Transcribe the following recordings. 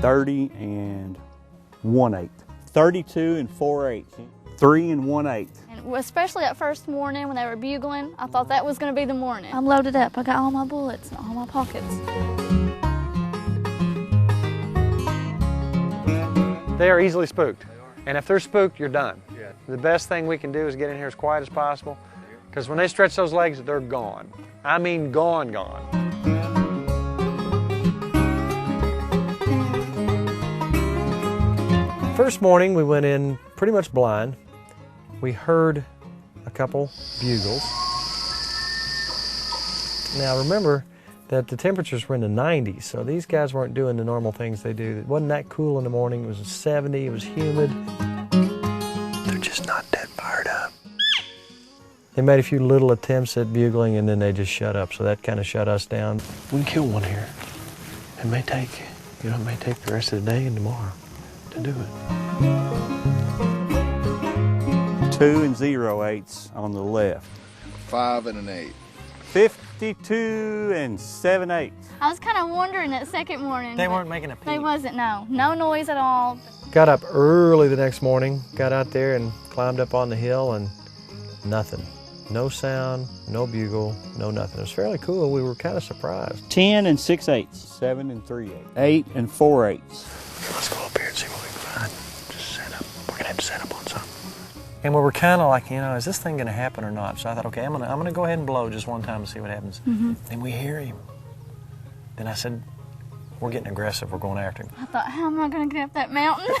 30 and 1/8. 32 and 4/8. 3 and 1/8. And especially that first morning when they were bugling, I thought that was going to be the morning. I'm loaded up. I got all my bullets in all my pockets. They are easily spooked. And if they're spooked, you're done. The best thing we can do is get in here as quiet as possible, because when they stretch those legs, they're gone. I mean gone, gone. First morning, we went in pretty much blind. We heard a couple bugles. Now remember that the temperatures were in the 90s, so these guys weren't doing the normal things they do. It wasn't that cool in the morning. It was 70, it was humid. They're just not that fired up. They made a few little attempts at bugling and then they just shut up, so that kind of shut us down. We can kill one here. It may take, it may take the rest of the day and tomorrow to do it. 2 and 0/8 on the left. 5 and an 8. 52 and 7/8. I was kind of wondering that second morning. They weren't making a peep. They wasn't, no. No noise at all. Got up early the next morning, got out there and climbed up on the hill and nothing. No sound, no bugle, no nothing. It was fairly cool. We were kind of surprised. 10 and 6/8. 7 and 3/8. 8 and 4/8. Let's go up here and see what we can find. Just set up. We're gonna have to set up on something. And we were kind of like, is this thing gonna happen or not? So I thought, okay, I'm gonna go ahead and blow just one time and see what happens. And we hear him. Then I said, we're getting aggressive. We're going after him. I thought, how am I going to get up that mountain?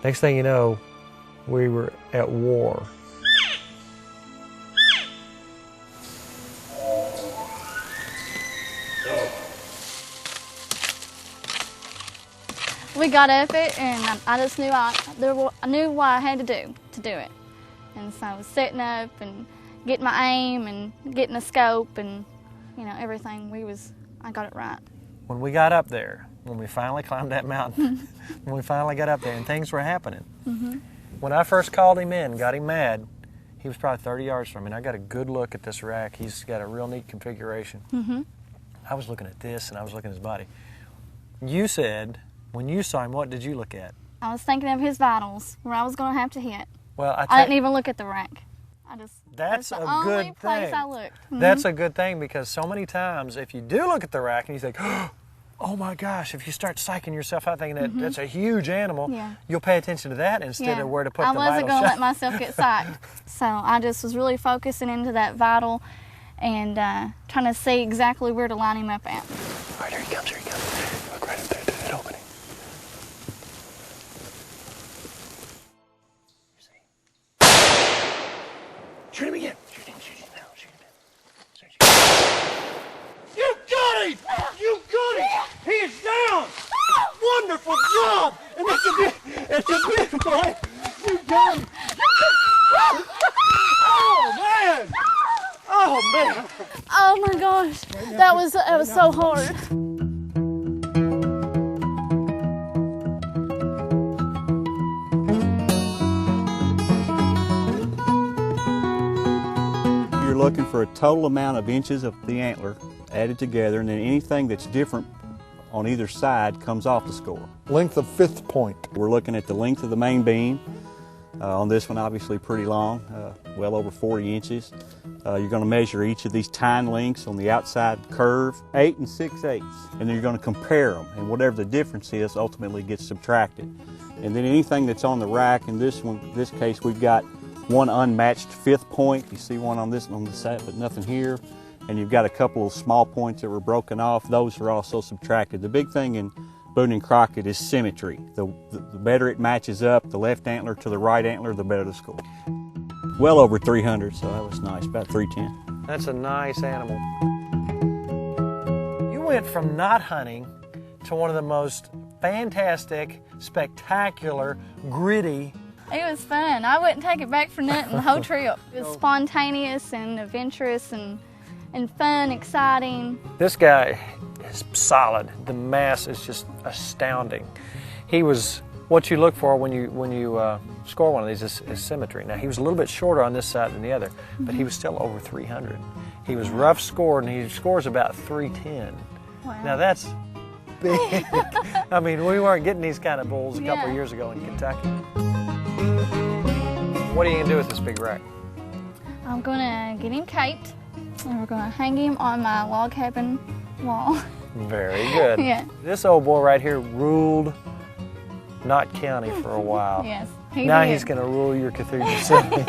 Next thing you know, we were at war. We got up it, and I just knew I knew what I had to do it. And so I was setting up and getting my aim and getting a scope and everything. I got it right. When we got up there, when we finally climbed that mountain, when we finally got up there and things were happening. When I first called him in, got him mad, he was probably 30 yards from me. And I got a good look at this rack. He's got a real neat configuration. I was looking at this and I was looking at his body. You said, when you saw him, what did you look at? I was thinking of his vitals, where I was going to have to hit. Well, I didn't even look at the rack. That's the only place I looked. That's a good thing, because so many times if you do look at the rack and you think, oh my gosh, if you start psyching yourself out thinking that that's a huge animal, you'll pay attention to that instead of where to put the vital shot. I wasn't going to let myself get psyched. So I just was really focusing into that vital and trying to see exactly where to line him up at. All right, here he comes, Look right up there to that opening. Shoot him again. Shoot him now. Shoot him now. You got him! You got him! He is down! Wonderful job! And it's a bit, boy! You got him! Oh, man! Oh, man! Oh, my gosh. That was so hard. You're looking for a total amount of inches of the antler added together, and then anything that's different on either side comes off the score. Length of 5th point. We're looking at the length of the main beam. On this one, obviously pretty long, well over 40 inches. You're going to measure each of these tine links on the outside curve, 8 and 6/8, and then you're going to compare them, and whatever the difference is ultimately gets subtracted. And then anything that's on the rack, in this case we've got one unmatched 5th point. You see one on the side, but nothing here. And you've got a couple of small points that were broken off. Those are also subtracted. The big thing in Boone and Crockett is symmetry. The better it matches up, the left antler to the right antler, the better the score. Well over 300, so that was nice, about 310. That's a nice animal. You went from not hunting to one of the most fantastic, spectacular, gritty. It was fun. I wouldn't take it back for nothing the whole trip. It was spontaneous and adventurous and fun, exciting. This guy is solid. The mass is just astounding. he was, what you look for when you score one of these is symmetry. Now he was a little bit shorter on this side than the other, but he was still over 300. He was rough scored, and he scores about 310. Wow. Now that's big. I mean, we weren't getting these kind of bulls a couple of years ago in Kentucky. What are you gonna do with this big rack? I'm gonna get him caped, and we're gonna hang him on my log cabin wall. Very good. Yeah. This old boy right here ruled Knott County for a while. Yes. Now he's gonna rule your Cathedral City.